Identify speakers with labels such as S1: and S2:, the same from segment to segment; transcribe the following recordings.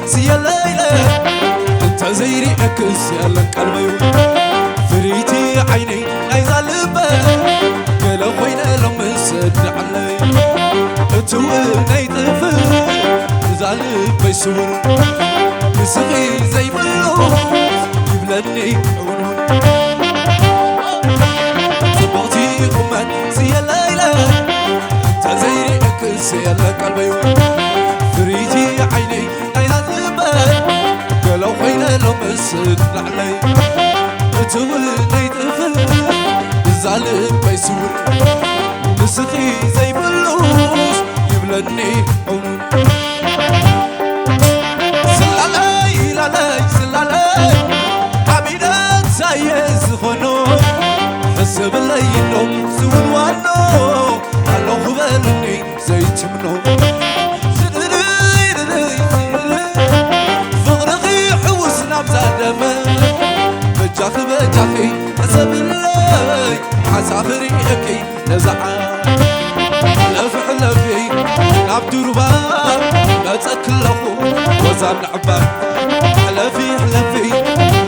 S1: سيا ليلى انت زيري اكس يا قلبي فريتي عيني عايزه لبه قال خوينا لما سد علي تو نيطف زالب بيسور مسخي زي بلو يبلني عونون صبغتي قمت سيا ليلى انت زيري اكس يا قلبي فريتي عيني قالوا خوينا لو مسد علي تولي طفل الزعلب بيسور مسخي زي بلوس يبلني عونون سلالي لالي سلالي عبيدات سايز خونو حسب اللي ينو سون وانو قالوا خبالني زي تمنو بجاخي حسب اللي عسافري اكي نزعا لفي عبد رباب لا تكلخو وزام العباد حلفي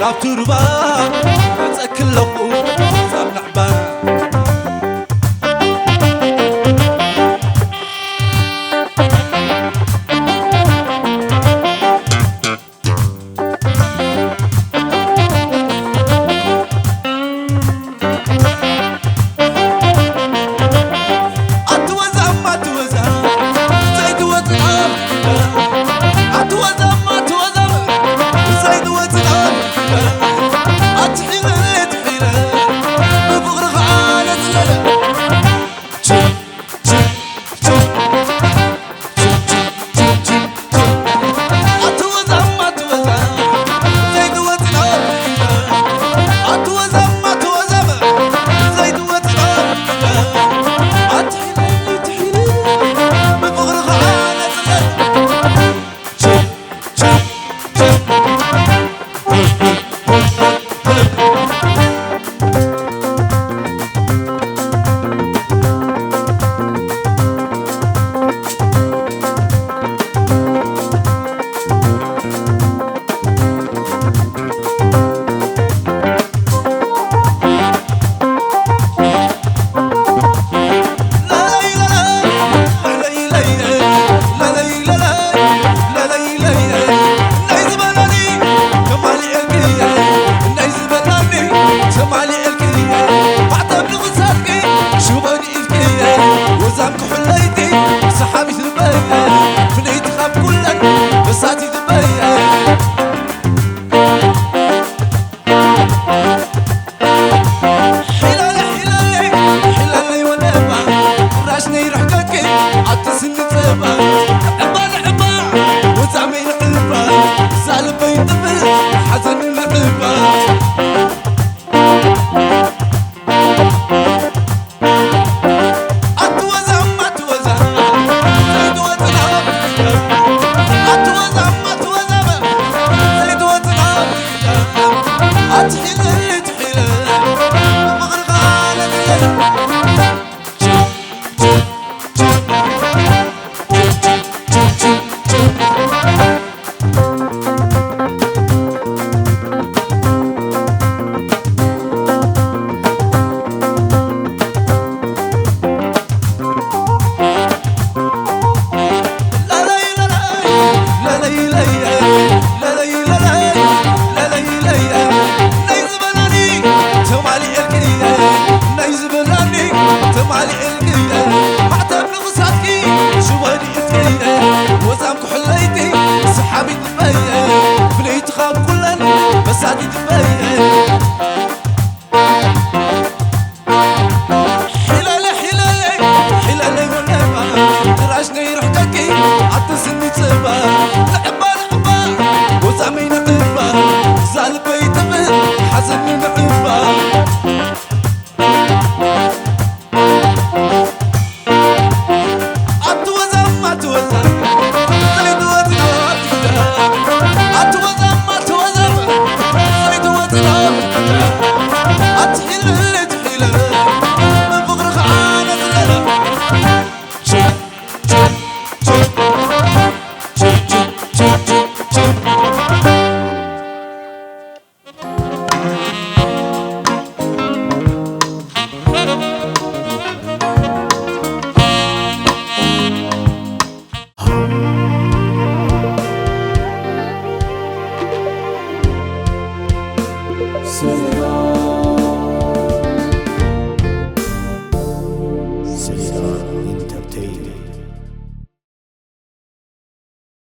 S1: عبد رباب لا تكلخو وزام العباد
S2: Hot
S1: كسادي تبين حلالي ونبا تراشني رحتكي عطسني تبا لعبا وزعمي نقبا زال بيت من حزني نقبا أتوزم زيد وزنات أتوزم زيد وزنات أتحيل من فقر خانة
S2: So